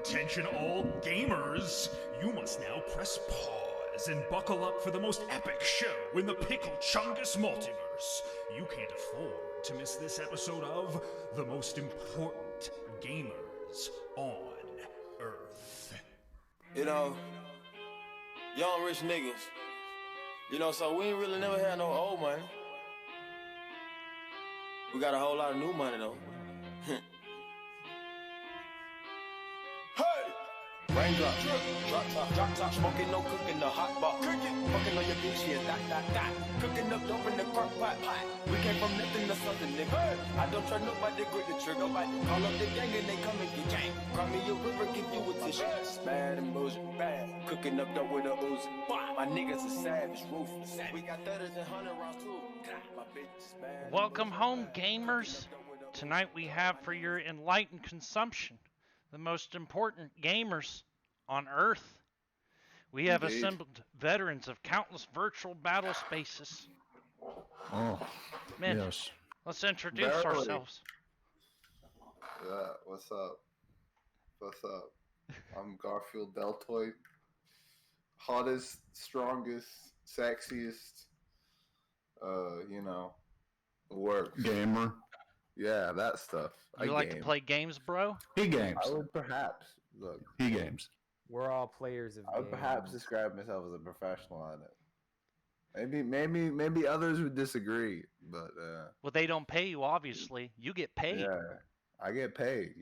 Attention all gamers! You must now press pause and buckle up for the most epic show in the Pickle Chungus multiverse. You can't afford to miss this episode of The Most Important Gamers on Earth. You know, young rich niggas. You know, so we ain't really never had no old money. We got a whole lot of new money though. Hey! Raindrop, drop top, smoking, no cooking, the hot bar. Fucking on your bitch, yeah, dot. Cooking up dope in the crock pot. We came from nothing to something, nigga. I don't try nobody, grip the trigger. Call up the gang and they come and get gang. Cry me a river, give you a tissue. Bad and bullshit, bad. Cooking up dope with a Uzi. My niggas are savage, ruthless. We got 30s and 100 rounds too. My bitch is bad. Welcome home, gamers. Tonight we have for your enlightened consumption the most important gamers on Earth. We have assembled veterans of countless virtual battle spaces. Oh, Man, yes. let's introduce ourselves. Yeah, what's up? What's up? I'm Garfield Deltoid. Hottest, strongest, sexiest, work. Gamer. Yeah, that stuff. You like to play games, bro? He games. I would perhaps, look, He games. We're all players of I would games. perhaps describe myself as a professional on it. Maybe others would disagree, but Well, they don't pay you, obviously. You get paid. yeah, I get paid,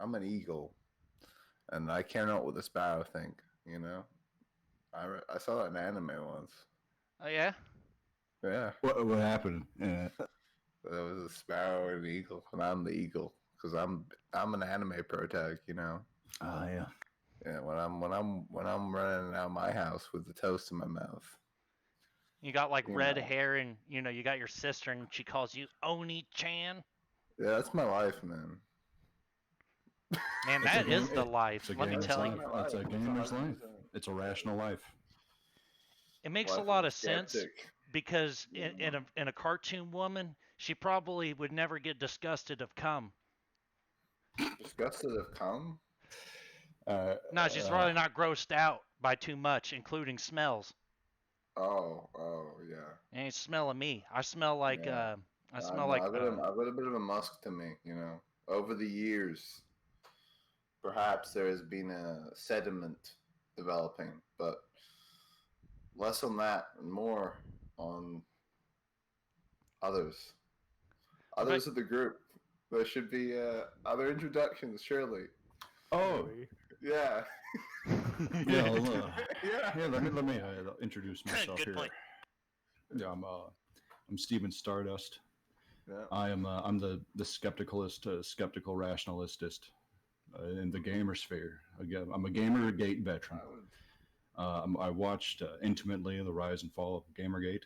I'm an eagle, and I care not what the sparrow think, I saw that in anime once. Oh, yeah? Yeah, What happened? there was a sparrow and an eagle, and I'm the eagle because I'm an anime protag, Oh, yeah. Yeah, when I'm running out of my house with the toast in my mouth. You got like Yeah. red hair and, you got your sister and she calls you Oni-chan. Yeah, that's my life, man. Man, that is the life. It's a Let me gamer's tell life. you. It's a gamer's life. It's a rational life. It makes a Life lot of of sense skeptic. because in a cartoon woman, she probably would never get disgusted of cum. Disgusted of cum? No, she's probably not grossed out by too much, including smells. Oh, yeah. You ain't smelling me. I smell like Yeah. I smell like I've got a bit of a musk to me, Over the years, perhaps there has been a sediment developing, but less on that and more on others. Others of the group. There should be other introductions, surely. Oh, Yeah. yeah. Yeah. Let me introduce myself Good here. point. Yeah, I'm Steven Stardust. Yeah. I'm the skepticalist, skeptical rationalistist in the gamer sphere. Again, I'm a Gamergate veteran. I watched intimately the rise and fall of Gamergate.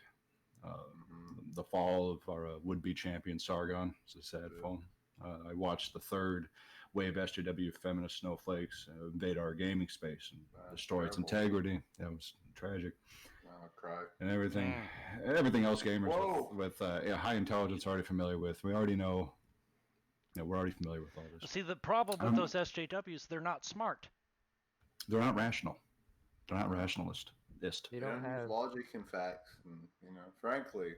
The fall of our would-be champion Sargon. It's a sad fall. I watched the third wave SJW feminist snowflakes invade our gaming space and destroy its terrible. integrity. That was tragic. Oh, cry. And everything else gamers with high intelligence are already familiar with. We already know. We're already familiar with all this. See, the problem with those SJWs, they're not smart. They're not rational. They're not rationalist. They They don't don't use have. logic and facts, and frankly,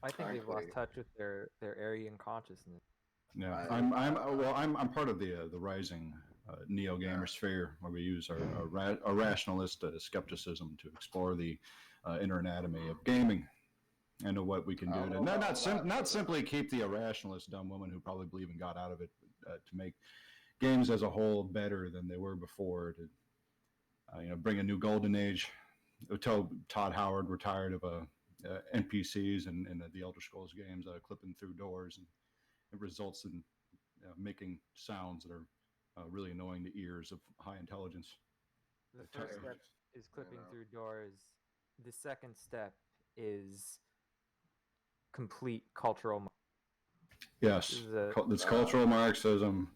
I think they've frankly. lost touch with their Aryan consciousness. Yeah, I- I'm part of the rising neo gamer sphere where we use our rationalist skepticism to explore the inner anatomy of gaming and what we can do to not simply keep the irrationalist dumb women who probably believe in God out of it, to make games as a whole better than they were before. To bring a new golden age. Until Todd Howard retired of NPCs and the Elder Scrolls games, clipping through doors, and it results in making sounds that are really annoying to ears of high intelligence. The first step is clipping through doors. The second step is complete cultural. Yes, it's cultural Marxism.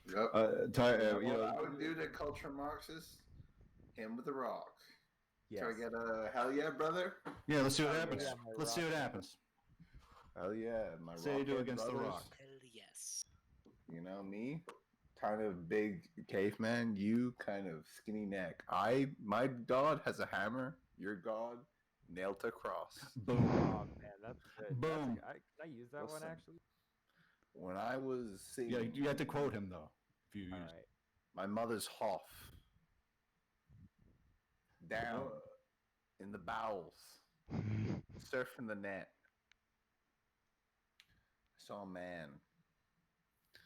Yep. What I would do to culture Marxist, him with the rock. Yes. Try to get a hell yeah, brother. Yeah, let's see what happens. Yeah, my Let's see rock. what happens. Hell yeah, my Say you do rockhead against the brothers. rock. Hell yes. Me, kind of big caveman, you kind of skinny neck. My god has a hammer. Your god nailed a cross. Oh Boom. man, that's good. Boom. Can I use that one Listen. actually? When I was seeing Yeah, you had to quote him though. If you All use. right. my mother's Hoff down Oh. in the bowels, surfing the net, I saw a man,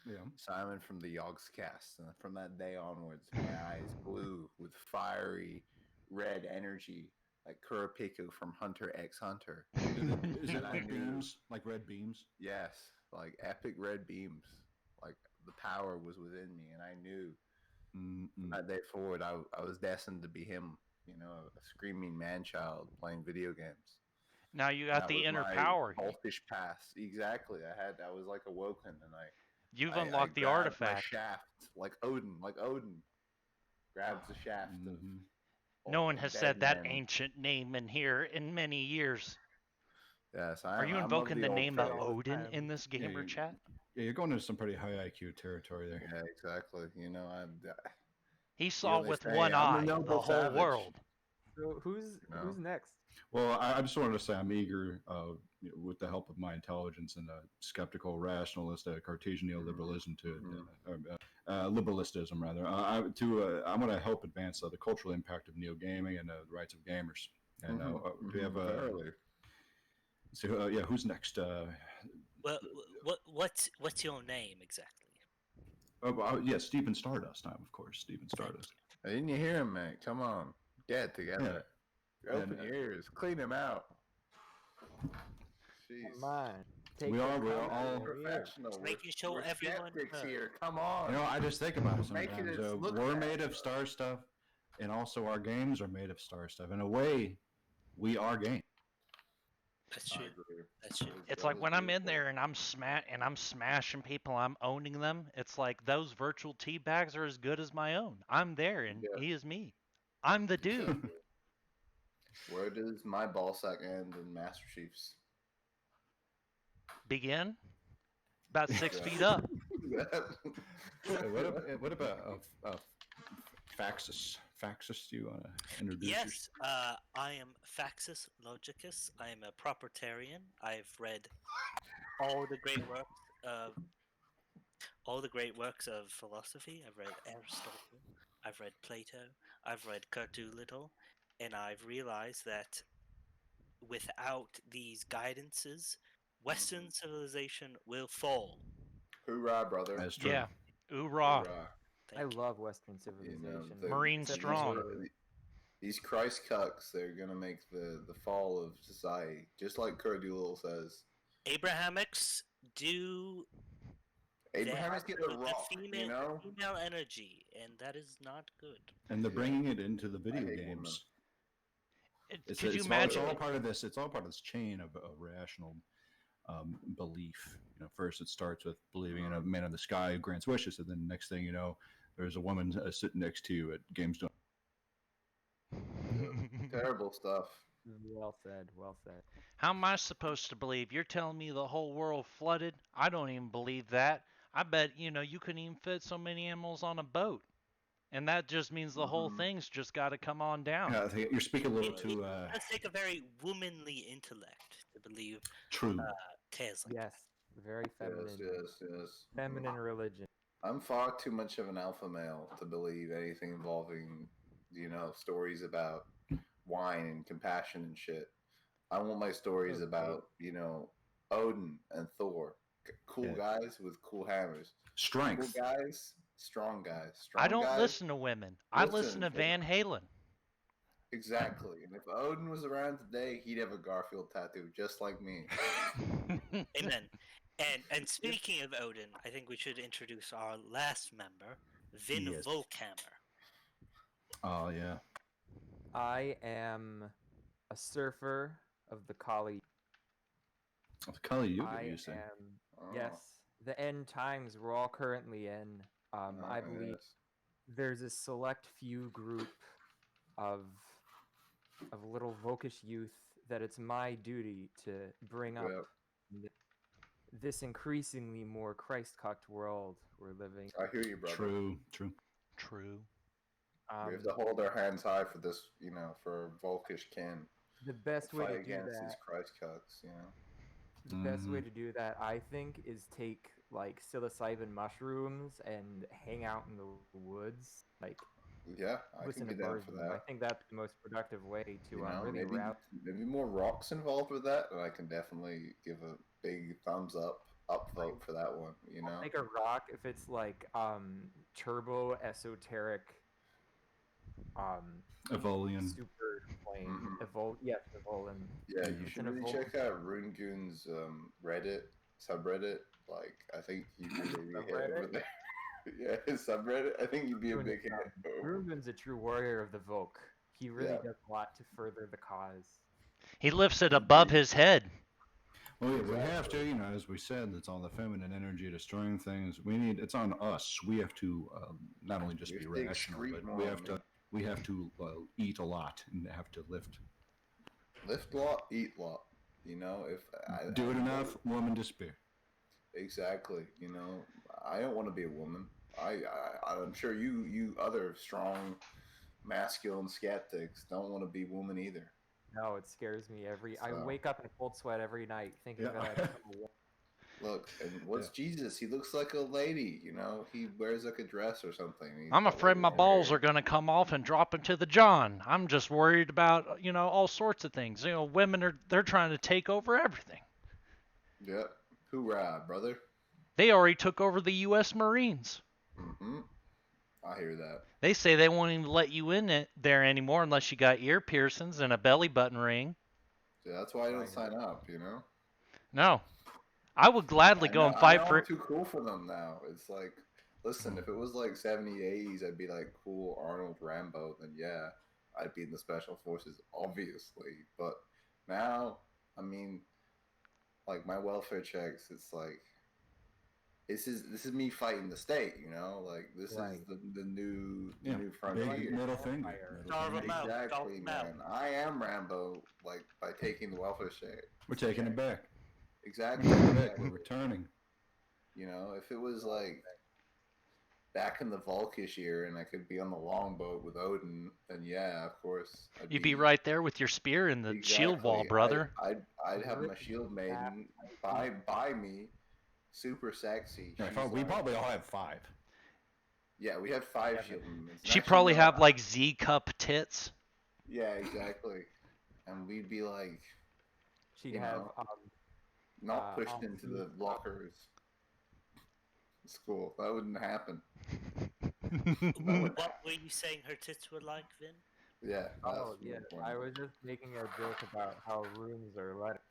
Yeah. Simon from the Yogscast, and from that day onwards, my eyes glue with fiery red energy, like Kurapika from Hunter x Hunter. Is it And I like knew- beams, like red beams? Yes, like epic red beams. Like the power was within me, and I knew from that day forward, I was destined to be him. You know, a screaming man child playing video games. Now you got That the was inner my power. Volkish pass. Exactly. I was like awoken, and You've I unlocked the grabbed artifact. my shaft like Odin. Like Odin grabs the shaft of. No one of has dead said that men. ancient name in here in many years. Yes, Are you I'm invoking the old name of faith. Odin in this gamer you- chat? Yeah, you're going into some pretty high IQ territory there. Yeah, exactly. You know, He saw they with say, one I'm a eye noble the whole savage. world. So who's next? Well, I just wanted to say I'm eager, with the help of my intelligence and skeptical rationalist, Cartesian neoliberalism liberalistism rather. I want to help advance the cultural impact of neo gaming and the rights of gamers. And do we have Verily. so yeah, who's next? Well, what's your name exactly? Yeah, Stephen Stardust. Of course, Stephen Stardust. Didn't you hear him, mate? Come on, get it together. Open And, your ears, clean them out. Jeez. Come on. We are the all comments in your ear. Professional. Making sure we're everyone skeptics heard. here. Come on. You know, I just think about it Making sometimes. it look We're bad. made of star stuff, and also our games are made of star stuff. In a way, we are games. That's I true. agree. That's true. It's That like was when I'm in beautiful. there and I'm smashing people, I'm owning them. It's like those virtual tea bags are as good as my own. I'm there and Yeah. he is me. I'm the dude. Exactly. Where does my ball sack end in Master Chief's? Begin about 6 Yeah. feet up. What about Faxus? Faxus, do you want to introduce Yes, I am Faxus Logicus. I am a propertarian. I've read all the great works of philosophy. I've read Aristotle. I've read Plato. I've read Kurt Doolittle, and I've realized that without these guidances, Western civilization will fall. Hoorah, brother. That's true. Yeah. Oorah. Hoorah. I Thank you. love Western You know, civilization. Marine Except strong. for- These Christ cucks, they're going to make the fall of society. Just like Kurt Doolittle says. Abrahamics do. Abraham is they getting have a rock, you know? female energy, and that is not good. And they're bringing it into the video hate games. It's, Could you it's imagine? all part of this. It's all part of this chain of rational belief. You know, first it starts with believing in a man in the sky who grants wishes, and then the next thing you know, there's a woman sitting next to you at games. Terrible stuff. Well said. Well said. How am I supposed to believe? You're telling me the whole world flooded? I don't even believe that. I bet, you couldn't even fit so many animals on a boat. And that just means the whole thing's just got to come on down. I think you're speaking a little It too does take a very womanly intellect to believe true. tales like Yes. Very feminine. Yes. Feminine religion. I'm far too much of an alpha male to believe anything involving, stories about wine and compassion and shit. I want my stories about, Odin and Thor. Cool Yeah. guys with cool hammers. Strength. Cool guys, strong guys. Strong I don't guys, listen to women. I listen to Listen, Van Halen. Exactly. And if Odin was around today, he'd have a Garfield tattoo just like me. Amen. And speaking of Odin, I think we should introduce our last member, Vin Yes. Volkhammer. Oh yeah. I am a surfer of the Kali. Kali Yuga, I you say? am Oh, yes, the end times we're all currently in. I believe yes. there's a select few group of little Volkish youth that it's my duty to bring up Yep. in this increasingly more Christ-cucked world we're living. I hear you, brother. True. True. We have to hold our hands high for this, for Volkish kin. The best way Fight to do against these that. Christ cucks, The best way to do that, I think, is take like psilocybin mushrooms and hang out in the woods, like Yeah, I listen can to be down birds. for I that. think that's the most productive way to really maybe route. maybe more rocks involved with that, and I can definitely give a big thumbs up vote for that one. I'll take a rock if it's like turbo esoteric, Evolian. super plain Mhm. Evolan. Yeah, you It's should an really Evolan. check out Rungoon's Reddit subreddit. Like, I think you'd be a big hit over there. Yeah, his subreddit. I think you'd be a big hit. Ruben's a true warrior of the Volk. He really does a lot to further the cause. He lifts it above his head. Well, yeah, we have to, as we said, it's all the feminine energy destroying things. It's on us. We have to not only just be rational, but we have to eat a lot and have to lift. Lift a lot, eat a lot. If do it enough, woman despair. Exactly. I don't want to be a woman. I'm sure you other strong, masculine skeptics don't want to be woman either. No, it scares me I wake up in a cold sweat every night thinking that I've become a woman. Look, and what's Jesus? He looks like a lady, He wears like a dress or something. I'm afraid my balls are going to come off and drop into the John. I'm just worried about, all sorts of things. Women they're trying to take over everything. Yep. Hoorah, brother. They already took over the U.S. Marines. Mm-hmm. I hear that. They say they won't even let you in there anymore unless you got ear piercings and a belly button ring. Yeah, that's why I don't sign up, No. I would gladly go and fight for it. I'm too cool for them now. It's like, listen, if it was like 70s, 80s, I'd be like, cool, Arnold Rambo, then yeah, I'd be in the Special Forces, obviously. But now, like my welfare checks, it's like, this is me fighting the state, like this is the new frontier. Middle finger. Exactly, man. I am Rambo, like by taking the welfare state. We're taking it back. Exactly. We're returning. If it was like back in the Volkish era and I could be on the longboat with Odin, then yeah, of course. You'd be right there with your spear in the shield wall, brother. I'd have my shield maiden by me, super sexy. We probably all have 5. Yeah, we have 5 shield maidens. She probably have like Z cup tits. Yeah, exactly. And we'd be like, she'd have not pushed into the lockers. It's cool. That wouldn't happen. What were you saying her tits were like, Vin? Yeah. Oh, yeah. I was just making a joke about how rooms are let.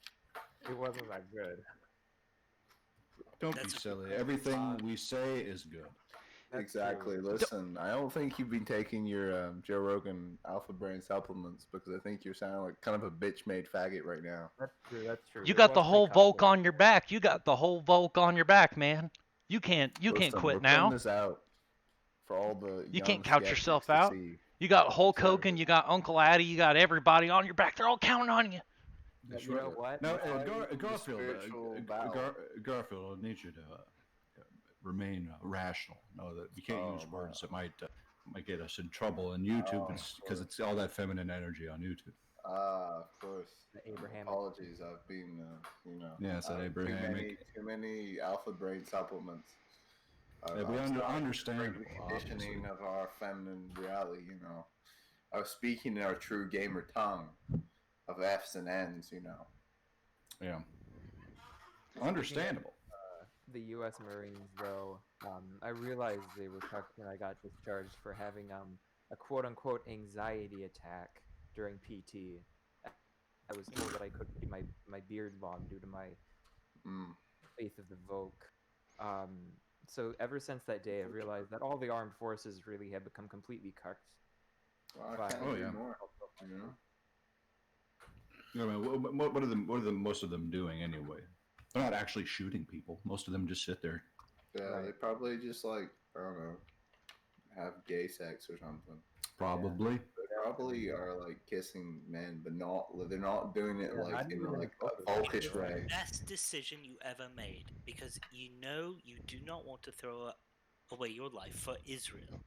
It wasn't that good. Don't be silly. Everything we say is good. Exactly. Listen, I don't think you've been taking your Joe Rogan Alpha Brain supplements because I think you're sounding like kind of a bitch-made faggot right now. That's true. You got the whole Volk on your back. You got the whole Volk on your back, man. You can't quit now. This out for all the you can't count yourself out. See. You got Hulk Hogan, you got Uncle Addy, you got everybody on your back. They're all counting on you. That's you know what? No, Garfield, I need you to remain rational. Know that we can't use words that might get us in trouble on YouTube because it's all that feminine energy on YouTube. Of course. The Abraham. Apologies, I've been, Yeah, it's that Abrahamic. Too many Alpha Brain supplements. We understand conditioning of our feminine reality. I was speaking in our true gamer tongue of F's and N's. Yeah. Understandable. The U.S. Marines, though, I realized they were cucked when I got discharged for having a quote-unquote anxiety attack during PT. I was told that I couldn't keep my beard long due to my faith of the Volk. So ever since that day, I realized that all the armed forces really have become completely cucked. More. I mean, what are the most of them doing anyway? They're not actually shooting people. Most of them just sit there. Yeah, They probably just like, I don't know, have gay sex or something. Probably. probably are like kissing men, but they're not doing it Yeah, like not in even like in a public. folkish way. Best decision you ever made because you know you do not want to throw away your life for Israel.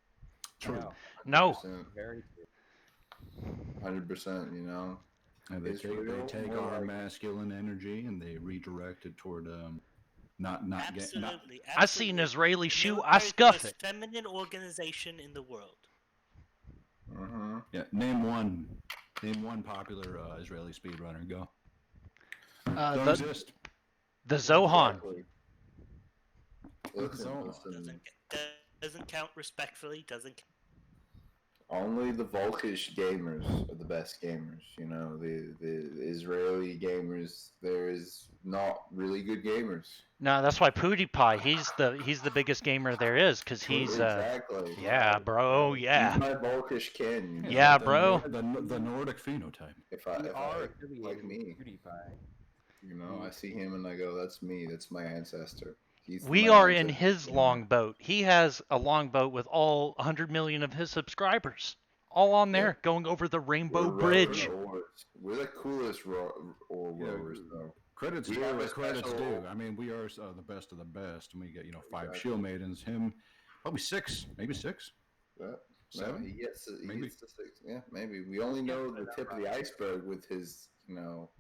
True. No. 100%, Very true. 100%. You know, And they Israel, take more our like- masculine energy and they redirect it toward not get not. Absolutely. I see an absolutely. Israeli The shoe, military I is the scuff most it. feminine organization in the world. Yeah, name one popular Israeli speedrunner. Go. Don't The exist. Zohan. Exactly. So- Listen. Doesn't count respectfully. Doesn't. Only the Volkish gamers are the best gamers. You know, the Israeli gamers. There is not really good gamers. No, that's why PewDiePie. He's the biggest gamer there is, cause he's exactly. yeah, bro, yeah. He's my Volkish kin. You know? Yeah, the, bro. The Nordic phenotype. If We I are like affiliated me, with PewDiePie. you know, I see him and I go, "That's me. That's my ancestor." We my are in ancestor. his longboat. He has a longboat with all 100 million of his subscribers, all on there, going over the Rainbow We're Bridge. rowing oars. We're the coolest oar rowers, though. Credits We due have where a credits special- due. I mean, we are the best of the best, and we get 5 Exactly. shield maidens. Him, probably 6, maybe 6. Yeah. No, 7? he gets to, Maybe. 6. Yeah, maybe. We only know the tip of the iceberg with his, you know.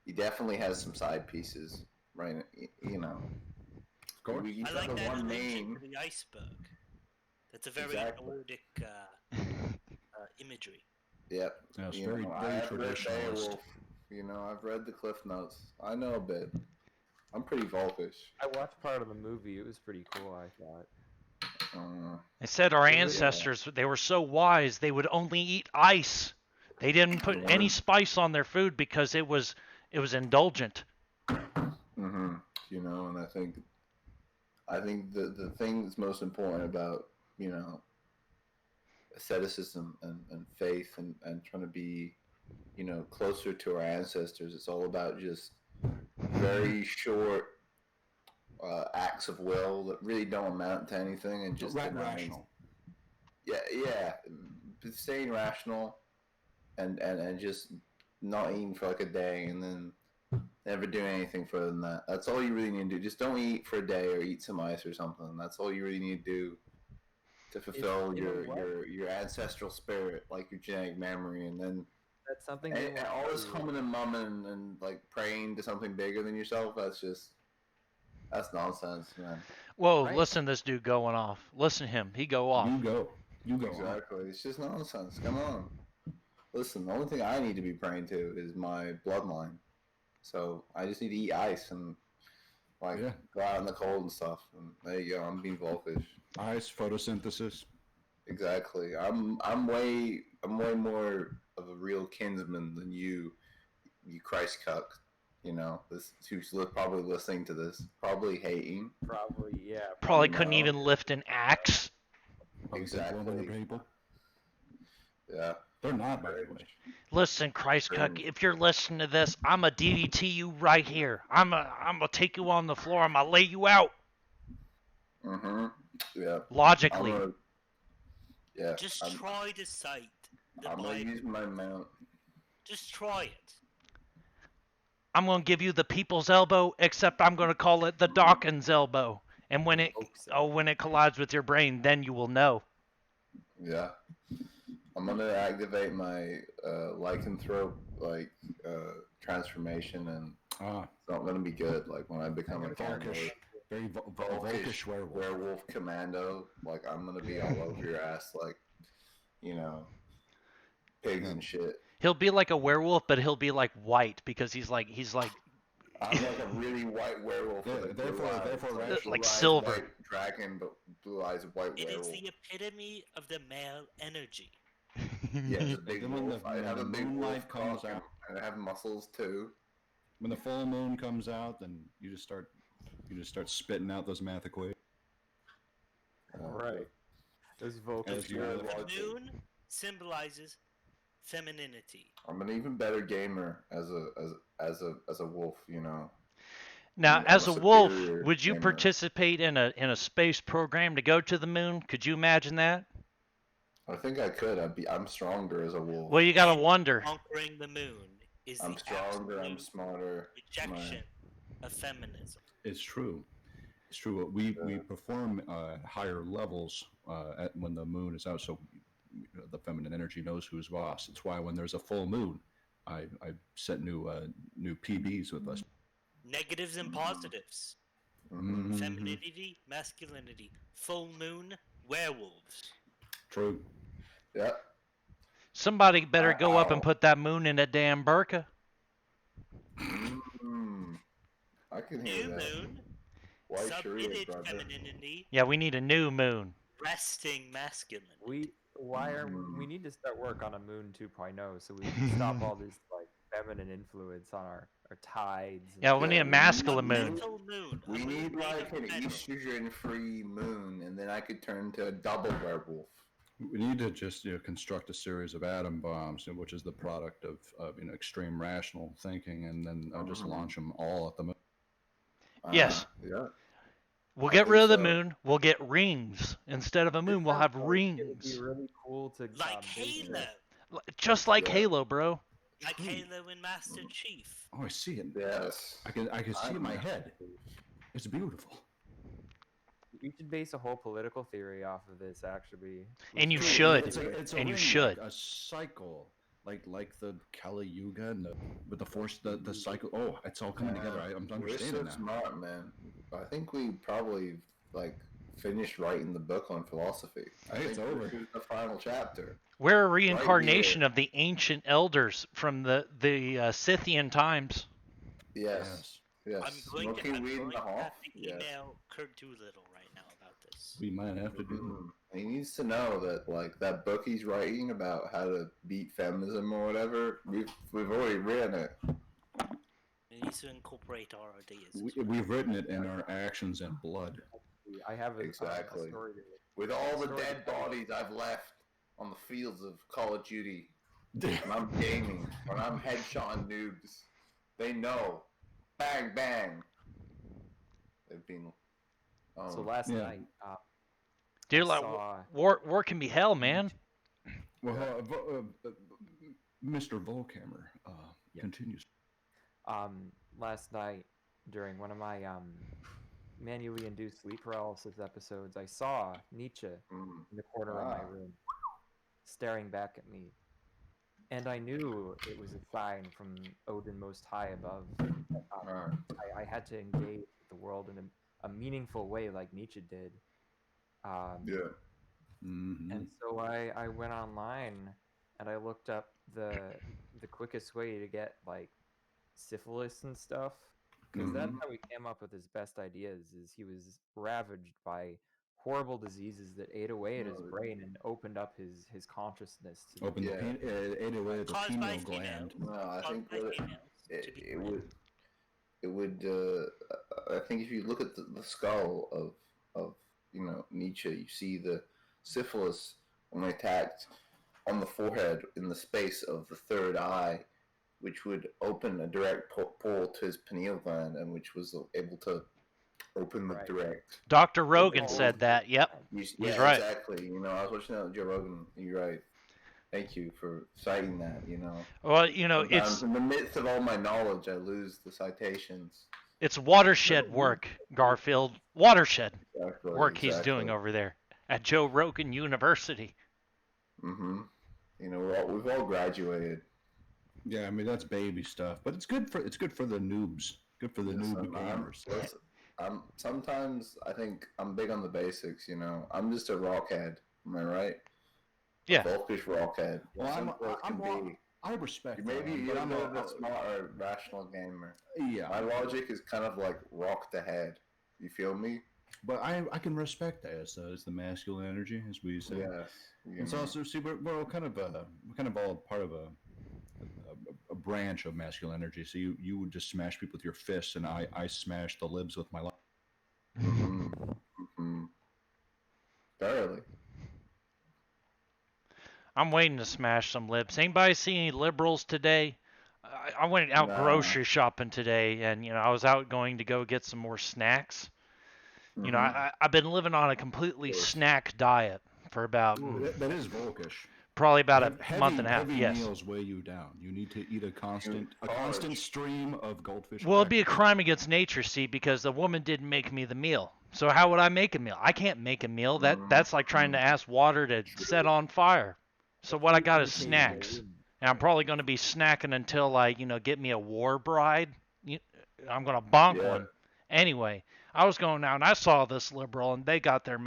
He definitely has some side pieces, right? You know. Of course. We each I like have the that one allusion main. to the iceberg. That's a very Exactly. Nordic imagery. Yep. Yeah, it's You very know, I very have read traditionalist. Beowulf. You know, I've read the Cliff Notes. I know a bit. I'm pretty Volkish. I watched part of the movie. It was pretty cool, I thought. They said our Really? ancestors, they were so wise, they would only eat ice. They didn't put any spice on their food because it was indulgent. Mm-hmm. You know, and I think the thing that's most important about, you know, asceticism and faith and trying to be, you know, closer to our ancestors, it's all about just very short acts of will that really don't amount to anything and just Rational. yeah, staying rational and just not eating for like a day and then never doing anything further than that. That's all you really need to do. Just don't eat for a day or eat some ice or something. That's all you really need to do to fulfill your ancestral spirit, like your genetic memory, and then That's something. and all this humming and mumming and like praying to something bigger than yourself. That's nonsense, man. Whoa, Right. listen to this dude going off. Listen to him. He go off. You go. Exactly. It's just nonsense. Come on. Listen, the only thing I need to be praying to is my bloodline. So I just need to eat ice and go out in the cold and stuff. And there you go. I'm being Volkish. Ice, photosynthesis. Exactly. I'm way more of a real kinsman than you Christ cuck. You know, this who's probably listening to this, probably hating. Probably, yeah. Probably No. couldn't even lift an axe. Probably Exactly. one of the people. Yeah. They're not, by the way. Listen, Christ Cook, if you're listening to this, I'm a DDT you right here. I'm gonna take you on the floor. I'm gonna lay you out. Mm-hmm. Yeah. Logically. Yeah. Just try to cite the I'm gonna Bible. use my mount. Just try it. I'm gonna give you the people's elbow, except I'm gonna call it the Dawkins elbow. And when it collides with your brain, then you will know. Yeah. I'm gonna activate my lycanthrope transformation, and it's not gonna be good. Like when I become a Volkish, very Volkish werewolf commando. Like I'm gonna be all over your ass, like you know, pigs and shit. He'll be like a werewolf, but he'll be like white because he's like I'm like a really white werewolf. like silver. White dragon, but blue eyes, white It werewolf. is the epitome of the male energy. Yeah, it's a big Then when wolf. I have a big moonlight wolf comes cock, out, and I have muscles too. when the full moon comes out, then you just start spitting out those math equations. Right. Those vocals. As you're The watching. moon symbolizes femininity. I'm an even better gamer as a wolf, you know. Now, I'm as a a wolf, superior would you gamer. participate in a space program to go to the moon? Could you imagine that? I think I could. I'm stronger as a wolf. Well, you gotta And wonder. conquering the moon is I'm the stronger. I'm absolute smarter. rejection of feminism. It's true. It's true. We perform higher levels when the moon is out, so the feminine energy knows who's boss. It's why when there's a full moon, I set new PBs with us. Negatives and positives. Mm-hmm. Femininity, masculinity. Full moon, werewolves. True. Yeah. Somebody better go up and Wow. put that moon in a damn burqa. I can hear New that. moon, White Sharia, submitted brother. femininity, Yeah, we need a new moon. resting masculinity. We need to start work on a moon 2.0 so we can stop all this like feminine influence on our tides. And Yeah, we need a masculine A moon. mental moon. We a moon need made like of an metal. estrogen-free moon, and then I could turn to a double werewolf. We need to just construct a series of atom bombs, which is the product of extreme rational thinking, and then just launch them all at the moon. Yes. Yeah. We'll I get think rid of the so. moon. We'll get rings. Instead of a moon, we'll have It would rings. be really cool to Like base Halo. Just like Yeah. Halo, bro. Like Halo in Master Chief. Oh, I see it. Yes. I can see it in my head. It's beautiful. We should base a whole political theory off of this, actually. And you We should. It's a And you ring, should. like a cycle, like the Kali Yuga and with the force, the cycle. Oh, it's all coming together. I'm We're understanding so now. smart, man. I think we probably finished writing the book on philosophy. I think it's over. This is the final chapter. We're a reincarnation here. of the ancient elders from the Scythian times. Yes. Yes. I'm going to, Smoking I'm weed in going the to hall. have to Yes. email Kurt Doolittle right now about this. We might have to do He needs to know that that book he's writing about how to beat feminism or whatever. We've already written it. It needs to incorporate our ideas. that. We've written it in our actions and blood. I have a Exactly. story to With all the Story dead to tell. bodies I've left on the fields of Call of Duty, when I'm gaming, when I'm headshotting noobs, they know. Bang, bang. They've been. So last Yeah. night, Dude, I like saw war can be hell, man. Well, Mr. Volkammer continues. last night during one of my manually induced sleep paralysis episodes, I saw Nietzsche in the corner of my room, staring back at me, and I knew it was a sign from Odin Most High above. I had to engage with the world in a meaningful way, like Nietzsche did. Yeah. And so I went online and I looked up the quickest way to get like syphilis and stuff, because that's how he came up with his best ideas. Is he was ravaged by horrible diseases that ate away at his brain and opened up his consciousness to Open Yeah. ate away the Caused by pineal gland. No, I Caused think by what females, to be it correct. would. I think if you look at the skull of Nietzsche, you see the syphilis only attacked on the forehead in the space of the third eye, which would open a direct portal to his pineal gland, and which was able to open the Right. direct. Dr. Rogan Oh. said that. Yep. Yeah, right. exactly. I was watching that with Joe Rogan. You're right. Thank you for citing that. Well, Sometimes it's in the midst of all my knowledge, I lose the citations. it's watershed work, Garfield. Watershed Exactly. work he's doing over there at Joe Rogan University. Mm-hmm. We've all graduated. Yeah, I mean that's baby stuff, but it's good for the noobs. Good for the noob gamers. Sometimes I think I'm big on the basics. I'm just a rockhead. Am I right? Yeah. A folkish rockhead. Well, Simple as can be. I respect. Maybe that, you're but I'm a smarter, rational gamer. Yeah, My logic is kind of like rock the head. You feel me? but I can respect that as the masculine energy, as we say. Yes. It's also see we're all kind of all part of a branch of masculine energy. So you would just smash people with your fists, and I smash the libs with my. Thoroughly. I'm waiting to smash some libs. Anybody see any liberals today? I went out Nah. grocery shopping today, and I was out going to go get some more snacks. I've been living on a completely snack diet for about That is Volkish. probably about a Heavy, month and a half. heavy Yes. meals weigh you down. You need to eat a constant stream of goldfish. Well, it'd be a crackers. crime against nature, see, because the woman didn't make me the meal. So how would I make a meal? I can't make a meal. That's like trying to ask water to set on fire. So what I got is snacks, and I'm probably going to be snacking until I, get me a war bride. I'm going to bonk one. Anyway, I was going out and I saw this liberal, and they got their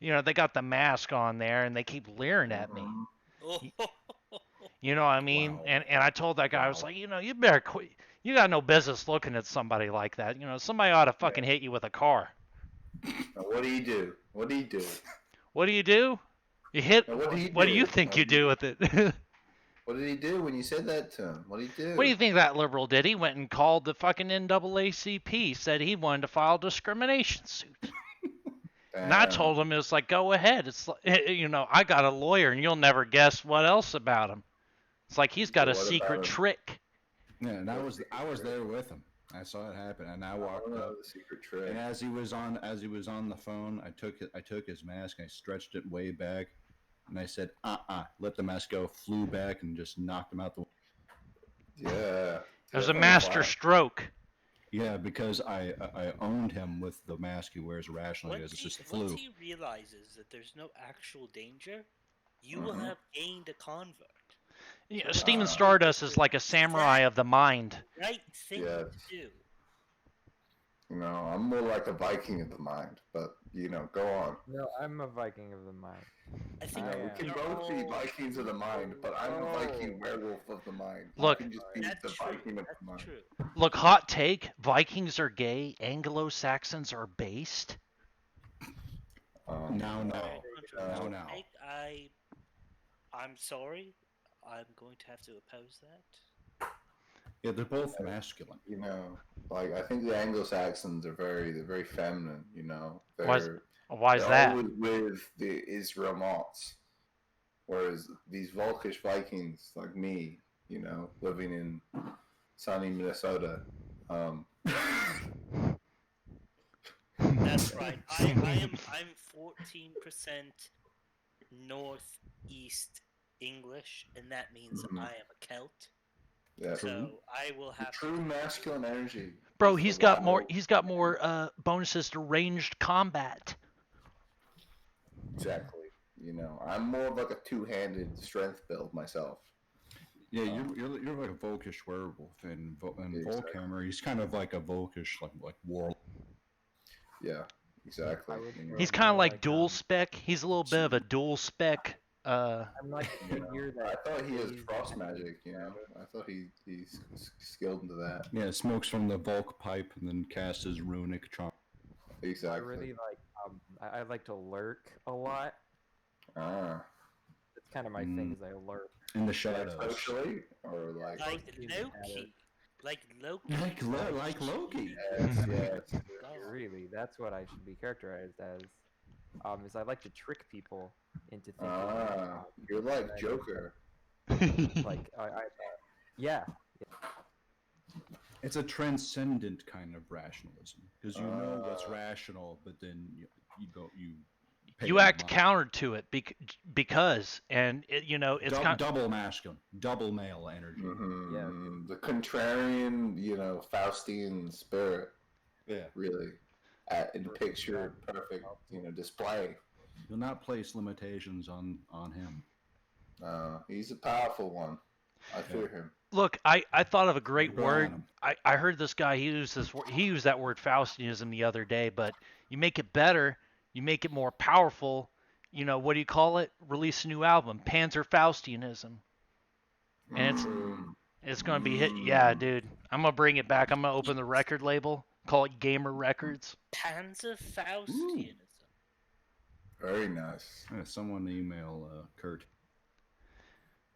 they got the mask on there, and they keep leering at me. You know what I mean? Wow. And I told that guy, I was like, you better quit. You got no business looking at somebody like that. Somebody ought to fucking hit you with a car. Now, what do you do? What do you do? What do you do? You hit. Now, what do you What do do? you think you do with it? What did he do when you said that to him? What did he do? What do you think that liberal did? He went and called the fucking NAACP, said he wanted to file a discrimination suit. And I told him, it's like, go ahead. It's like, I got a lawyer, and you'll never guess what else about him. It's like he's got a secret trick. Yeah, and I was there with him. I saw it happen, and I walked up. The secret trick. And as he was on the phone, I took his mask, and I stretched it way back, and I said, let the mask go. Flew back and just knocked him out the. Yeah. It was a master stroke. Yeah, because I owned him with the mask he wears rationally as it just flew. Once he realizes that there's no actual danger, you will have gained a convert. Steven Stardust is like a samurai of the mind. Right thing to do. I'm more like a Viking of the mind, but go on. No, I'm a Viking of the mind. I think We can both be Vikings of the mind, but I'm a Viking werewolf of the mind. Look, you can just be that's the true. Viking of the mind. That's true. Look, hot take: Vikings are gay. Anglo-Saxons are based. No. I'm sorry. I'm going to have to oppose that. Yeah, they're both masculine. I think the Anglo-Saxons are they're very feminine. Why is that? Always with the Israelites, whereas these Volkish Vikings like me, living in sunny Minnesota. That's right. I'm 14% northeast English, and that means I am a Celt. Yeah. So I will have true masculine energy. Bro, he's got more bonuses to ranged combat. Exactly. I'm more of like a two-handed strength build myself. Yeah, you're like a Volkish werewolf, and Volkhammer, he's kind of like a Volkish like warlock. Yeah, exactly. He's kind of like dual spec. He's a little bit of a dual spec. I'm like a figure that. I thought he has frost magic. I thought he's skilled into that. Yeah, smokes from the Volk pipe and then casts his runic charm. Exactly. I really like. I like to lurk a lot. That's kind of my thing. Is I lurk in the shadows. Socially, or like Loki. Like Loki. Like Loki. Yes. Really, that's what I should be characterized as. Is I like to trick people into thinking. You're like Joker. Like yeah. It's a transcendent kind of rationalism because you know what's rational, but then you act counter to it because it's double masculine, double male energy. Mm-hmm. Yeah. The contrarian, Faustian spirit. Yeah. Really. In picture perfect, display. You'll not place limitations on him. He's a powerful one. I fear him. Look, I thought of a great word. I heard this guy he used that word Faustianism the other day, but you make it better, you make it more powerful. What do you call it? Release a new album, Panzer Faustianism, and it's going to be hit. Yeah, dude, I'm gonna bring it back. I'm gonna open the record label, call it Gamer Records. Panzer Faustianism. Very nice. Yeah, someone email Kurt.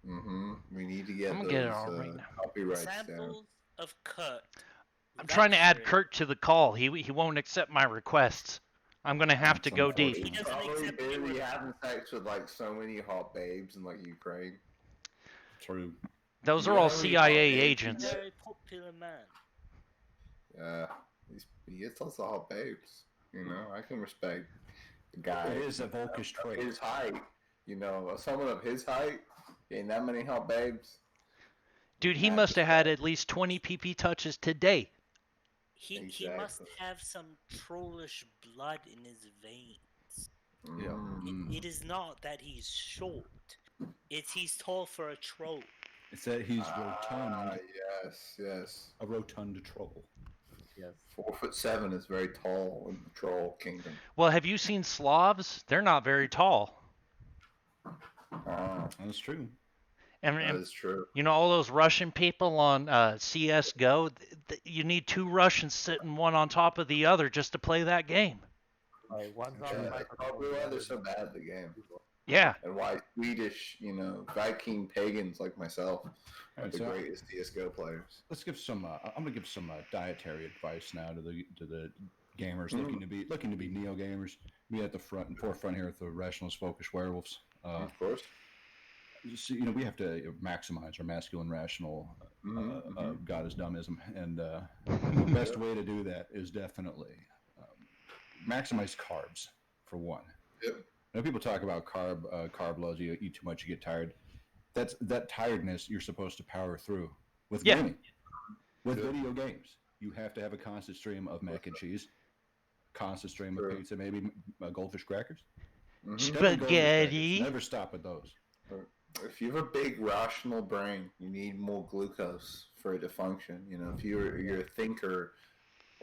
We need to get I'm gonna those get it on right now. copyrights down. Samples of Kurt. I'm trying to add Kurt to the call. He won't accept my requests. I'm gonna have to go deep. He doesn't Probably accept any barely requests. having sex with like so many hot babes in like Ukraine. True. Those are all CIA agents. Very popular man. Yeah, he gets lots of hot babes. I can respect The guy. It is a Volkish trait. His height, someone of his height, ain't that many hot babes. Dude, he must have had at least 20 PP touches today. He must have some trollish blood in his veins. Yeah. It is not that he's short. It's he's tall for a troll. It's that he's rotund. Yes. A rotund troll. Yes. 4'7" is very tall in the troll kingdom. Well, have you seen Slavs? They're not very tall. That's true. And That is true. You know, all those Russian people on CSGO, you need two Russians sitting one on top of the other just to play that game. One's on the microphone. Probably why they're so bad at the game. Yeah. And why Swedish, Viking pagans like myself are the so greatest CSGO players. Let's give some. I'm gonna give some dietary advice now to the gamers looking to be neo gamers. Me at the forefront here at the Rationalist Focused Werewolves. Of course. So, we have to maximize our masculine rational God is dumbism, and the best way to do that is definitely maximize carbs for one. Yep. People talk about carb loads. You eat too much, you get tired. That tiredness you're supposed to power through with gaming. With video games, you have to have a constant stream of mac and cheese, constant stream of pizza, maybe goldfish crackers, spaghetti. Never stop at those. If you have a big rational brain, you need more glucose for it to function. If you're a thinker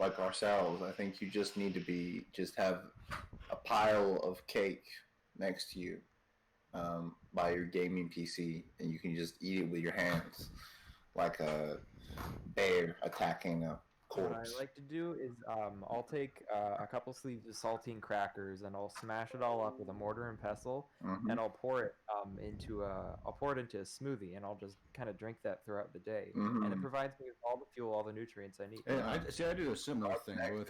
like ourselves, I think you just need to have a pile of cake next to you by your gaming PC, and you can just eat it with your hands like a bear attacking a corpse. What I like to do is I'll take a couple sleeves of saltine crackers and I'll smash it all up with a mortar and pestle, and I'll pour it into a smoothie, and I'll just kind of drink that throughout the day, and it provides me with all the fuel, all the nutrients I need. I do a similar thing with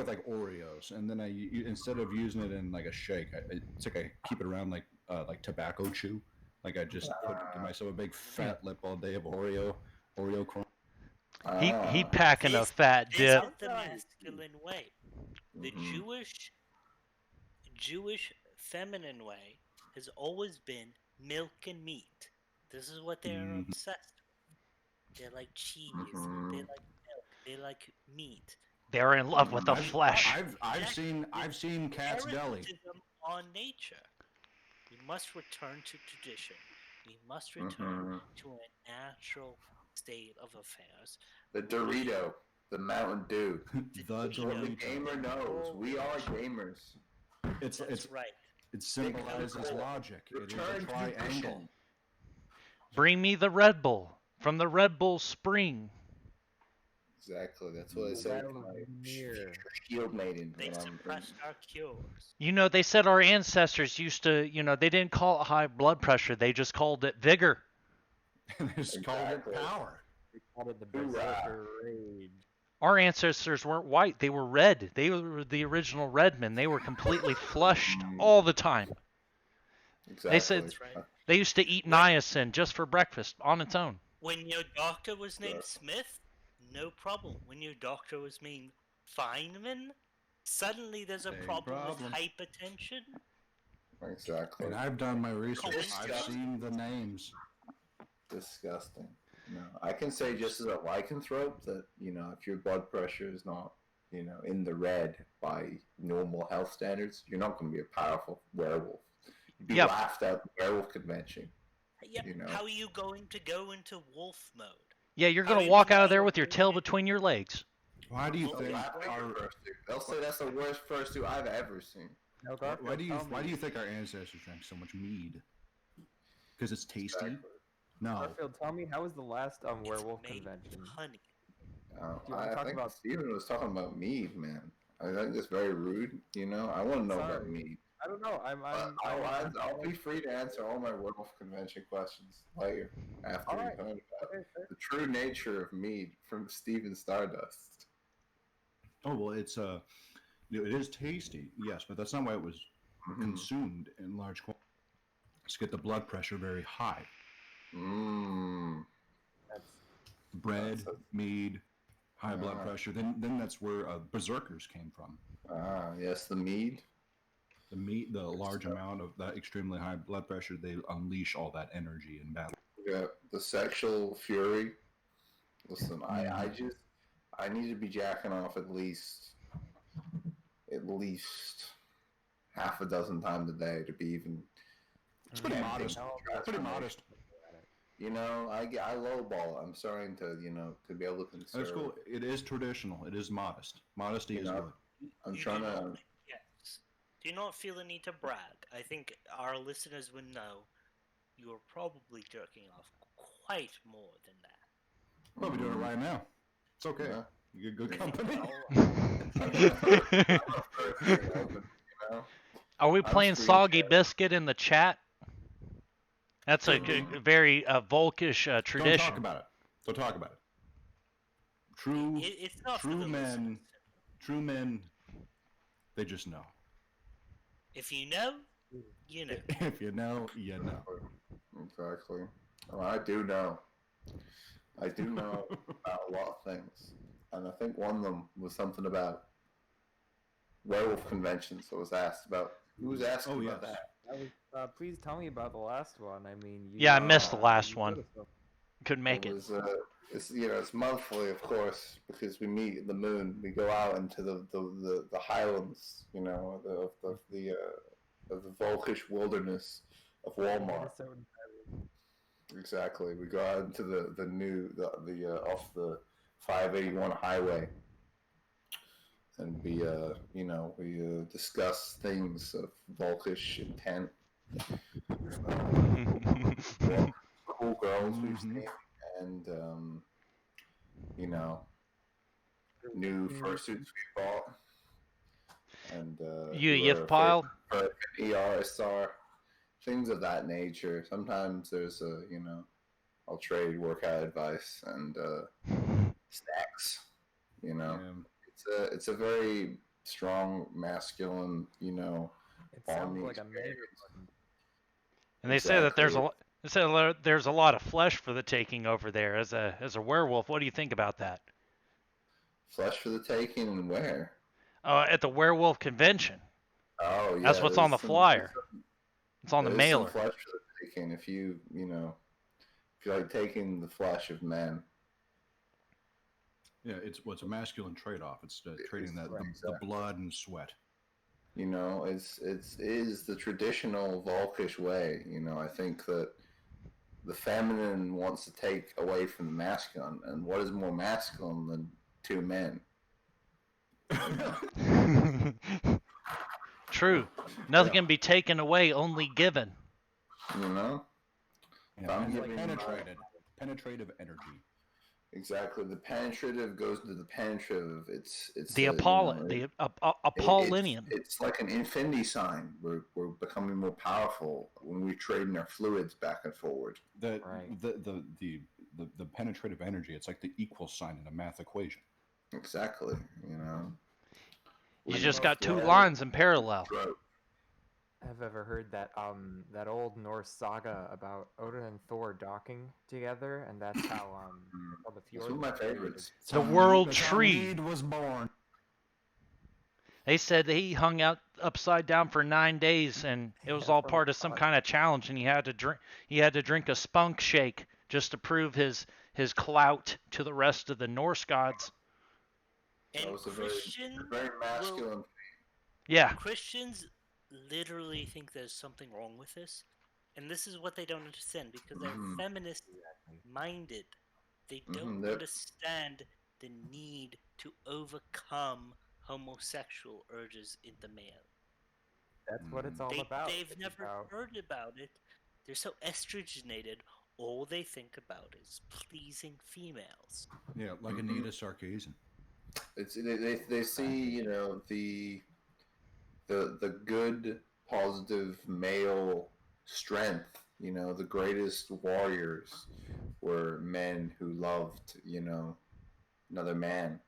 like Oreos, and then instead of using it in like a shake, it's like I keep it around like tobacco chew. Like I just give myself a big fat lip all day of Oreo corn. He packing a fat dip. This is the masculine way. The Jewish feminine way has always been milk and meat. This is what they're obsessed with. They like cheese. They like milk. They like meat. They're in love with the flesh. I've seen Cat's Deli. On nature. We must return to tradition. We must return to a natural state of affairs. The Dorito, the Mountain Dew. The gamer knows. We are gamers. That's right. It symbolizes logic. It is a triangle. Bring me the Red Bull from the Red Bull Spring. Exactly. That's what I said. Shield maiden. They suppressed our cures. They said our ancestors used to, they didn't call it high blood pressure. They just called it vigor. They just called it power. They called it the berserker rage. Our ancestors weren't white. They were red. They were the original Redmen. They were completely flushed all the time. Exactly. They said they used to eat niacin just for breakfast on its own. When your doctor was named Smith, no problem. When your doctor was named Feynman, suddenly there's a problem with hypertension. Exactly. And I've done my research. I've seen the names. Disgusting. I can say just as a lycanthrope that, if your blood pressure is not, in the red by normal health standards, you're not going to be a powerful werewolf. You'd be laughed at the werewolf convention. Yeah. How are you going to go into wolf mode? Yeah, you're going to walk out of there with your tail between your legs. Why do you think they'll say that's the worst fursuit I've ever seen. Why do you think our ancestors drank so much mead? Because it's tasty? Exactly. No. Garfield, tell me, how was the last werewolf convention? Honey. I think Steven was talking about mead, man. I think that's very rude. I want to know about mead. I don't know. I'll be free to answer all my werewolf convention questions later after we've heard about the true nature of mead from Steven Stardust. Oh well, it's it is tasty, yes, but that's not why it was consumed in large quantities. To get the blood pressure very high. Bread, mead, high blood pressure. Then that's where berserkers came from. Yes, the mead. The meat, the large amount of that extremely high blood pressure, they unleash all that energy in battle. Yeah, the sexual fury. Listen, I need to be jacking off at least half a dozen times a day to be even. It's pretty modest. No, Pretty modest. I lowball. I'm starting to to be able to That's conserve. cool. It is traditional. It is modest. Modesty is good. I'm You trying do to. not, yes. Do not feel the need to brag. I think our listeners would know you are probably jerking off quite more than that. Probably doing it right now. It's okay. Yeah. You get good company. Are we I'm playing screen Soggy sharing. Biscuit in the chat? That's a very Volkish Don't tradition. talk about it. Don't talk about it. It's not for True the men. listeners. True men. They just know. If you know, you know. If you know, you know. Exactly. Well, I do know. I do know about a lot of things, and I think one of them was something about werewolf conventions. I was asked about. Who was asking Oh, about yes. that? That was, please tell me about the last one. I mean, Yeah, I missed the last you one. go to some- Couldn't make It it. was it's monthly, of course, because we meet at the moon. We go out into the highlands, of the Volkish wilderness of Walmart. Minnesota. Exactly. We go out into the new off the 581 highway, and we discuss things of Volkish intent. Cool girls we've seen, and new fursuits we bought, and You who yif are pile? favorite ERSR, things of that nature. Sometimes there's I'll trade workout advice and snacks. Yeah. It's a very strong masculine, It sounds bonding like a major experience. one. And they say that there's a Exactly. they say there's a lot of flesh for the taking over there as a werewolf. What do you think about that? Flesh for the taking, and where? At the werewolf convention. Oh yeah, That's what's on the flyer. It's on the There is some mailer. flesh for the taking if you like taking the flesh of men. Yeah, it's a masculine trade-off. It's trading the Exactly. blood and sweat. It is the traditional Volkish way. I think that the feminine wants to take away from the masculine, and what is more masculine than two men? True. Nothing Yeah. can be taken away, only given. You know? Yeah, I'm and giving penetrative energy. Exactly. The penetrative goes to the penetrative. It's The Apollinian. It's like an infinity sign. We're becoming more powerful when we're trading our fluids back and forward. The Right. the penetrative energy. It's like the equal sign in a math equation. Exactly. You We just both got two love lines in parallel. throat. I've ever heard that that old Norse saga about Odin and Thor docking together, and that's how the It's fjord. one of my was created. favorites. The world tree. Need was born. They said that he hung out upside down for 9 days, and it was Yeah, all from part of some God. kind of challenge, and he had to drink a spunk shake just to prove his clout to the rest of the Norse gods. That And was a very masculine. Yeah. Christians literally think there's something wrong with this, and this is what they don't understand because they're Mhm. feminist minded. They don't They're- understand the need to overcome homosexual urges in the male. That's what it's all about. They've It's never about- heard about it. They're so estrogenated. All they think about is pleasing females. Yeah, like Anita Sarkeesian. It's they see the good positive male strength. The greatest warriors were men who loved another man.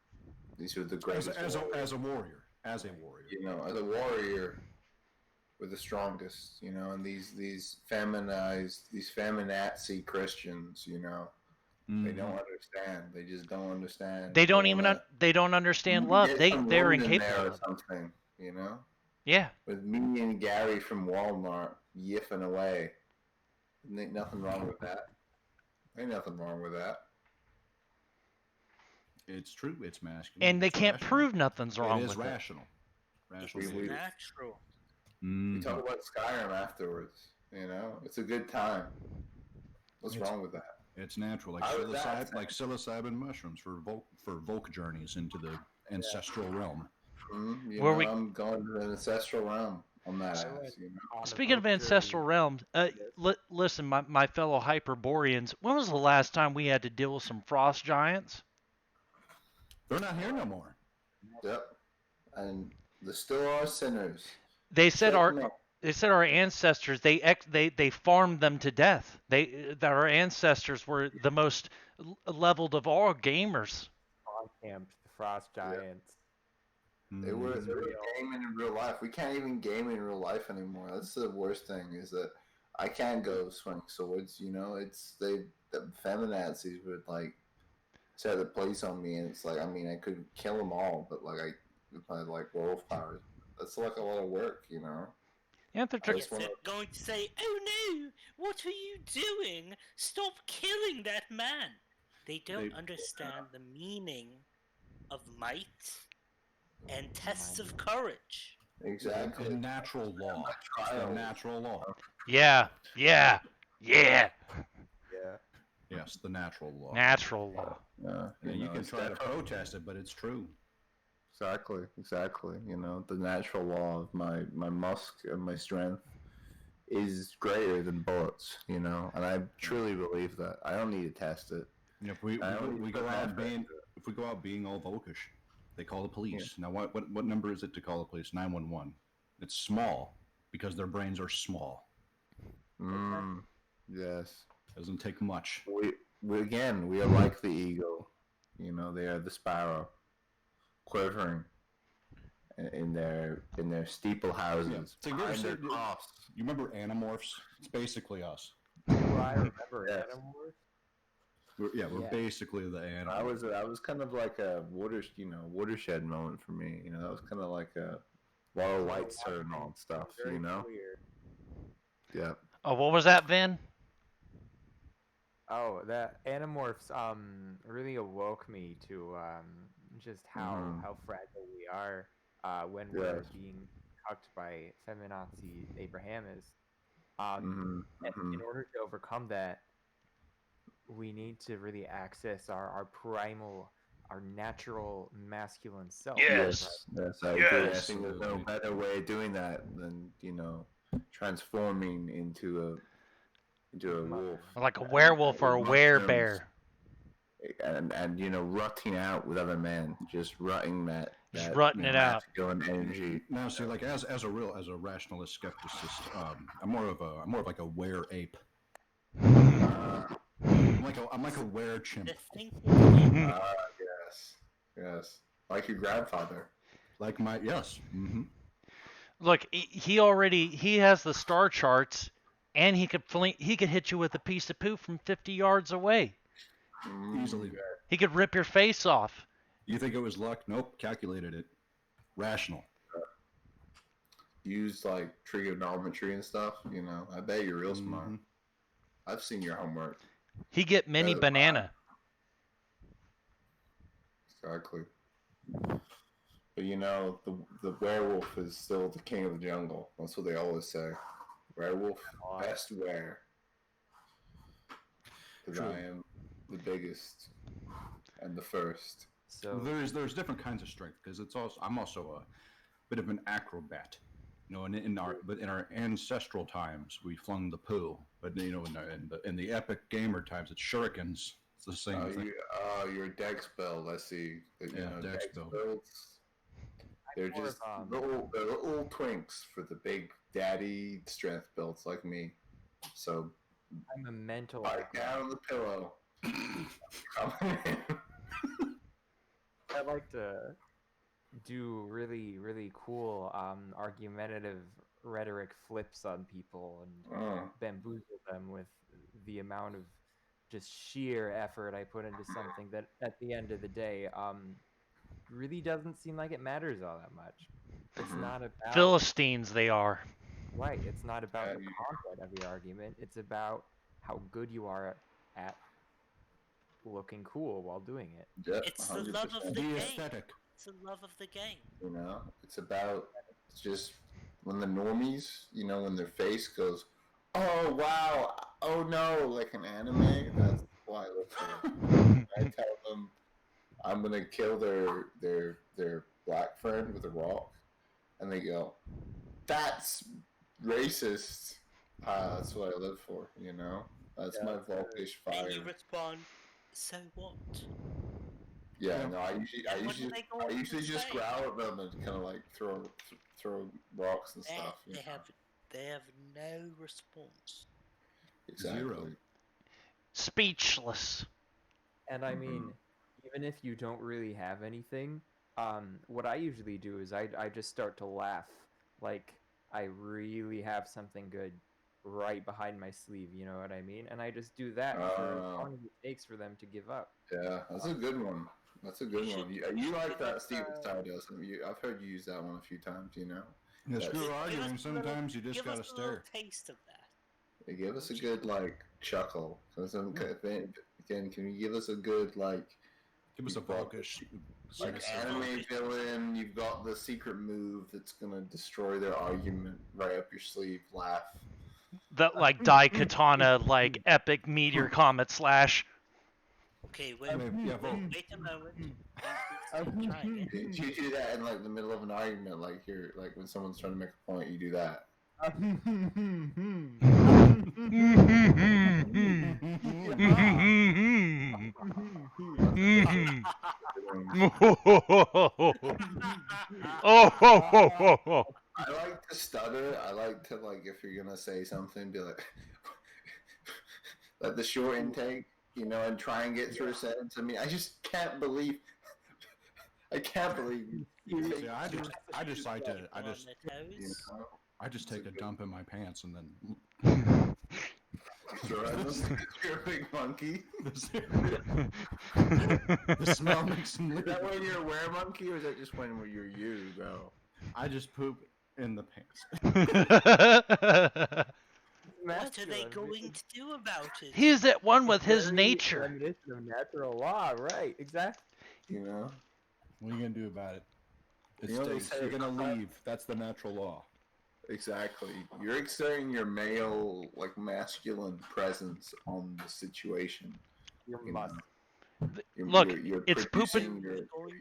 These are the greatest As warriors. a warrior. As a warrior. As a warrior, we're the strongest. And these feminazi Christians. They don't understand. They just don't understand. They don't even wanna- they don't understand you love. get They're some woman in there incapable or of it. something. Yeah. with me and Gary from Walmart yiffing away. Ain't nothing wrong with that. Ain't nothing wrong with that. It's true. It's masculine. And they It's can't rational. prove nothing's It wrong is with rational. Rational. It's We- natural. We talk Mhm. about Skyrim afterwards. You know, it's a good time. What's wrong with that? It's natural, like How is that psilocybin mushrooms for Volk journeys into the ancestral realm. You Where know, we- I'm going to the ancestral realm on that I ass. went You know, on a Speaking of boat ancestral journey. realms, listen, my fellow Hyperboreans, when was the last time we had to deal with some frost giants? They're not here no more. yep. And there still are sinners. They said Check me. our ancestors they farmed them to death. That our ancestors were the most leveled of all gamers. On camp, the Frost Giants. They were real. gaming in real life. We can't even game in real life anymore. That's the worst thing. Is that I can't go swing swords. You know, it's the feminazis would like set the place on me, and it's like I mean I could kill them all, but like if I had like werewolf powers, that's like a lot of work. You know. Yeah, they're I Yes, just they're wanna- going to say, "Oh no, what are you doing? Stop killing that man." They don't They- understand the meaning of might and tests of courage. Exactly. The natural law. It's the Trials. natural law. yeah. Yeah. Yes, the natural law. Natural law. Yeah, And you know, can it's try to definitely- protest it, but it's true. Exactly. You know, the natural law of my musk and my strength is greater than bullets. You know, and I truly believe that. I don't need to test it. You know, if we I only we put go out effort being into it. if we go out being all Volkish, they call the police. Now, what number is it to call the police? 911. It's small because their brains are small. Yes. Doesn't take much. We again, we are like the eagle. You know, they are the sparrow, quivering in their steeple houses. So you ever behind their seen- crofts. You remember Animorphs? It's basically us. Well, I remember Yes. Animorphs. We're Yeah. basically the animals. I was kind of like a watershed moment for me. You know, that was kind of like a lot of lights turned on stuff. Very You know, clear. yeah. Oh, what was that, Vin? Oh, that Animorphs really awoke me to just how fragile we are when we're Yes. being cucked by feminazi Abrahamists. Mm-hmm. And in order to overcome that, we need to really access our primal, our natural masculine self. Yes. Yes, I agree. I Yes. think there's no better way of doing that than transforming into a wolf Like a werewolf or a werebear. and rutting out with other men, just rutting that. Just that, rutting it out. masculine energy. Now, see, like as a rationalist skepticist, I'm more of like a were ape. I'm like a were chimp. The thinking Yes, like your grandfather. Like yes. Mm-hmm. Look, he has the star charts, and he could hit you with a piece of poo from 50 yards away. Easily. He could rip your face off. You think it was luck? Nope. Calculated it. Rational. Use like trigonometry and stuff. You know, I bet you're real smart. Mhm. I've seen your homework. He get mini banana. Exactly. But the werewolf is still the king of the jungle. That's what they always say. Werewolf, best were. Because True. I am the biggest and the first. So There's different kinds of strength because I'm also a bit of an acrobat. You know, in our ancestral times we flung the poo, but in the epic gamer times it's shurikens. It's the same thing. You're a dex build. I see. Dex build. builds. They're more just of, they're little twinks for the big daddy strength builds like me. So I'm a mental. bite down on the pillow. Coming in. I like to do really, really cool argumentative rhetoric flips on people and Oh. bamboozle them with the amount of just sheer effort I put into something that at the end of the day really doesn't seem like it matters all that much. It's not about Philistines, they are. right. It's not about the Yeah. content of the argument. It's about how good you are at looking cool while doing it. Yeah, It's the love of 100%. the The game. aesthetic. It's the love of the game. You know, it's about just when the normies, when their face goes, "Oh wow, oh no," like an anime. That's why I look for it. I tell them I'm gonna kill their black friend with a rock, and they go, "That's racist." That's what I live for. That's Yeah, my that's volkish And you fire. respond, so what? Yeah, no, I What are they I going usually to just say? growl at them and kind of like throw rocks and stuff. They have no response. Exactly. Zero. Speechless. And I mean, even if you don't really have anything, what I usually do is I just start to laugh like I really have something good right behind my sleeve, you know what I mean? And I just do that for as long as it takes for them to give up. Yeah, that's a good one. That's a good You one. should- You you like should that give Steven us, Stardust. I've heard you use that one a few times. Yeah, That's- screw Give arguing. us a little- Sometimes you just give gotta us a little stare. taste of that. They give us a good chuckle. Again, can you give us a good Give us a you've got- volkish. anime villain? You've got the secret move that's gonna destroy their argument right up your sleeve. Laugh. That like Daikatana, like epic meteor comet slash. Okay, I mean, yeah, wait a moment. Try again. You do that in the middle of an argument, like when someone's trying to make a point. You do that. Oh, I like to stutter. I like to if you're gonna say something, be like like the short intake, and try and get through a sentence. I mean, I just can't believe. I can't believe you. See, I just like to. On the toes. I just take a dump in my pants and then. You're a big monkey. The smell makes them Is leave. that when you're a weremonkey, or is that just when you're you, bro? I just poop in the pants. What are they going to do about it? He's at one with his Very nature. premonition of natural law, right? Exactly. You know. What are you gonna do about it? It You know, they stinks. say You're gonna crap- leave. That's the natural law. Exactly. You're exerting your male, masculine presence on the situation. You You must. know. Look, you're it's producing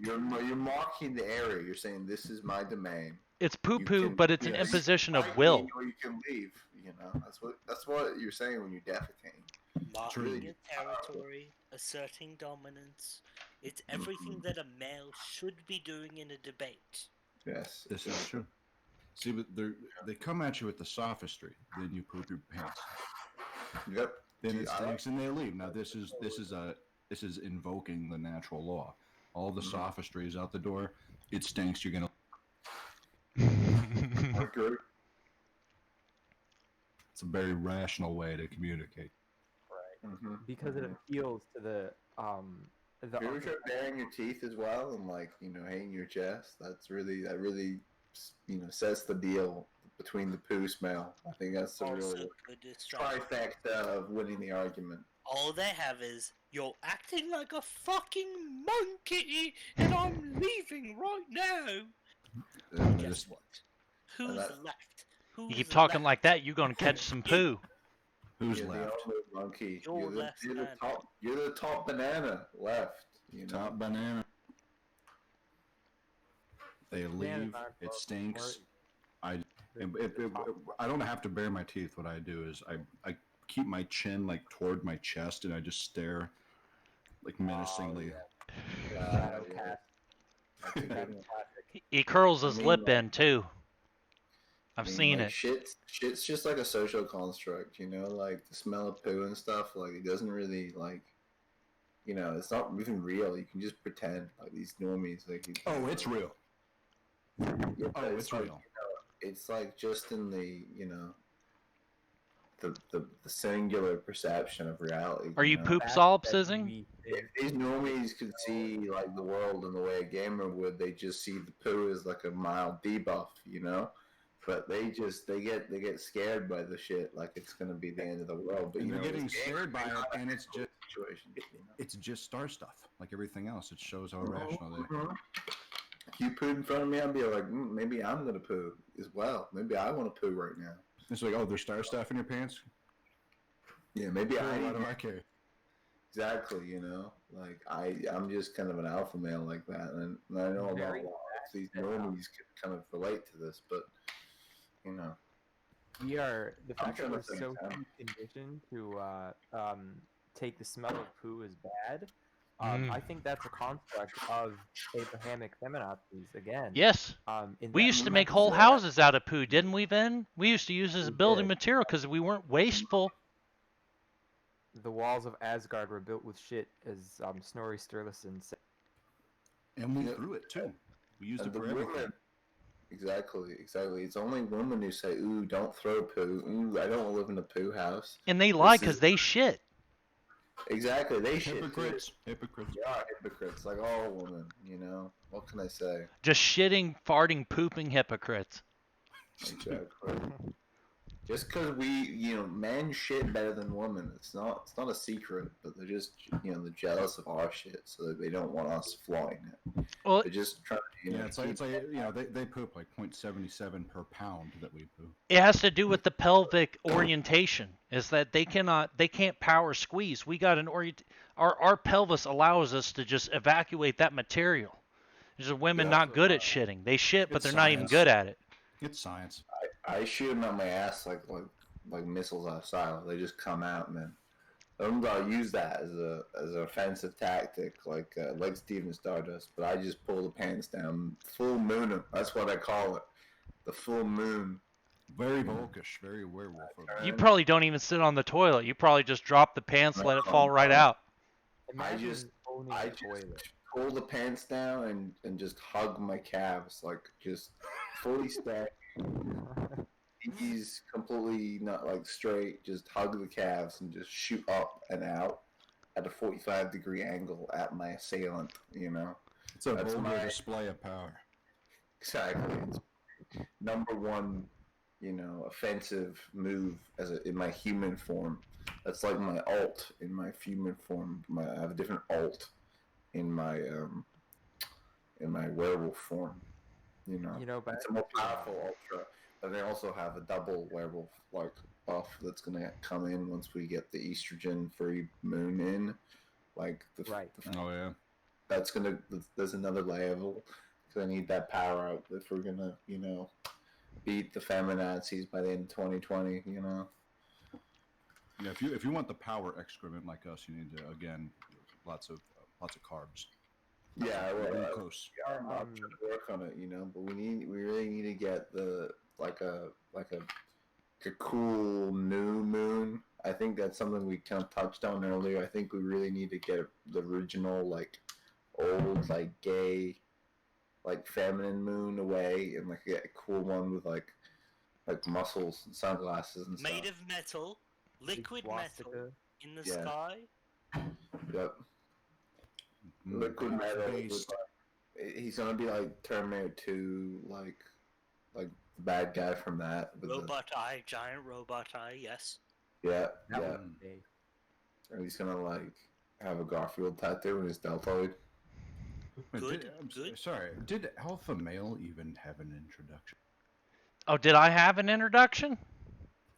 you're marking the area. You're saying this is my domain. It's poo You poo, can- but it's an you imposition can of fight will. me or you can leave. That's what you're saying when you defecate. Marking really your territory, asserting dominance. It's everything that a male should be doing in a debate. Yes. This is true. See, but they come at you with the sophistry. Then you poop your pants. Yep. Then Dude, it stinks and they leave. Now this is invoking the natural law. All the sophistry is out the door. It stinks. You're gonna. I agree. It's a very rational way to communicate. Mm-hmm. Because it appeals to the You ever try baring your teeth as well and hanging your chest? That really sets the deal between the poo smell. I think that's the Also real good distraction. trifecta of winning the argument. All they have is, you're acting like a fucking monkey, and I'm leaving right now. Uh, Guess what? Who's that- left? You Who's keep talking left? like that, you're gonna catch some poo. Who's You're the left? only monkey. You're You're the, left you're the standing. top. You're the top banana left. Top banana. They Bananas leave. aren't It both stinks. smart. I don't have to bare my teeth. What I do is I keep my chin toward my chest and I just stare menacingly. Shadow yeah. cast. That's a good one. He curls his I mean, lip like- in too. I've I mean, seen it. Shit's just like a social construct, the smell of poo and stuff. It doesn't really it's not even real. You can just pretend these normies. Oh, it's real. Yeah, Oh, it's real. It's just in the the singular perception of reality. Are you know? poop That's solipsising? If these normies could see like the world in the way a gamer would, they just see the poo as like a mild debuff, you know. But they get scared by the shit like it's gonna be the end of the world. But And you they're know, getting this game scared by is it, not and a it's just situation. You know? it's just star stuff, like everything else. It shows how irrational they. Mhm. If you pooed in front of me, I'd be like, maybe I'm gonna poo as well. Maybe I want to poo right now. It's like, oh, there's star stuff in your pants. Yeah, maybe Sure, I why do I care? exactly. You know, like I'm just kind of an alpha male like that, and I know a lot of these normies can kind of relate to this, but you know. We are the I'm fact that trying to we're think, so Sam. conditioned to take the smell of poo as bad. I think that's a construct of Abrahamic feminazis again. Yes. In We that used to we make have whole to- houses out of poo, didn't we, Vin? We used to use it as a We building did. material because we weren't wasteful. The walls of Asgard were built with shit, as Snorri Sturluson said. And we Yeah. threw it too. We used And it for the everything. women, exactly. It's only women who say, "Ooh, don't throw poo. Ooh, I don't want to live in a poo house." And they lie This because is- they shit. Exactly, they shit too. Hypocrites. Hypocrites. They are hypocrites, like all women. You know, what can I say? Just shitting, farting, pooping hypocrites. Exactly. Just because men shit better than women. It's not a secret, but they're just, they're jealous of our shit, so that they don't want us flaunting it. Well, They're just trying to, Yeah, it's like they poop like 0.77 per pound that we poop. it has to do with the pelvic orientation. Is that they can't power squeeze. We got our pelvis allows us to just evacuate that material. There's women Yeah, not good at shitting. They shit, but It's they're not even science. good at it. It's science. I shoot them out my ass like missiles out of style. They just come out, man. I'll use that as an offensive tactic, like Steven Stardust. But I just pull the pants down, full moon 'em. That's what I call it, the full moon. Very volkish, very werewolf. You probably don't even sit on the toilet. You probably just drop the pants, let it fall right out. Imagine owning I a just toilet. pull the pants down and just hug my calves, like just fully stacked. He's completely not like straight. Just hug the calves and just shoot up and out at a 45-degree angle at my assailant. You know, It's a That's vulgar my- display of power. exactly. It's number one, offensive move in my human form. That's like my alt in my human form. I have a different alt in my werewolf form. But It's a more powerful ultra. And they also have a double werewolf like buff that's gonna come in once we get the estrogen free moon in. Like Right. Oh yeah. There's another level. Because I need that power out if we're gonna, beat the feminazis by the end of 2020. Yeah. If you want the power excrement like us, you need to again lots of carbs. Yeah, Glucose. I'm trying to work on it, but we really need to get the like a cool new moon. I think that's something we kind of touched on earlier. I think we really need to get the original old gay feminine moon away and get a cool one with like muscles and sunglasses and stuff. Made of metal, liquid metal swastika. in the Yeah. sky. Yep. Liquid metal. Based. He's gonna be like Terminator 2, like the bad guy from that. With Robot eye, giant robot eye, yes. Yeah, That yeah. would be- And he's gonna have a Garfield tattoo in his deltoid. Wait, Good, I'm good. sorry. Did Alpha Male even have an introduction? Oh, did I have an introduction?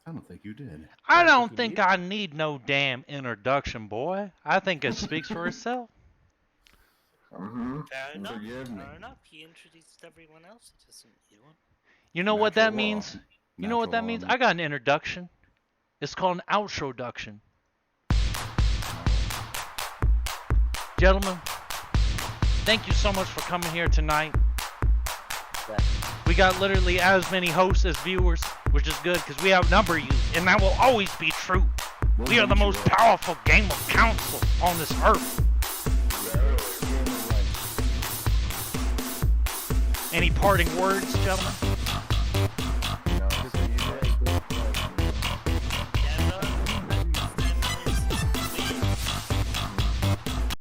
I don't think you did. I don't don't think think you I need no damn introduction, boy. I think it speaks for itself. Mm-hmm. Fair enough. Forgive me. Fair enough. He introduced everyone else to some new one. You know what that Natural law. means? You know what that Natural means? law. I got an introduction. It's called an outroduction. Gentlemen, thank you so much for coming here tonight. Yeah. We got literally as many hosts as viewers, which is good because we outnumber you, and that will always be true. We'll We are the beat you most up. powerful game of council on this earth. Any parting words, gentlemen?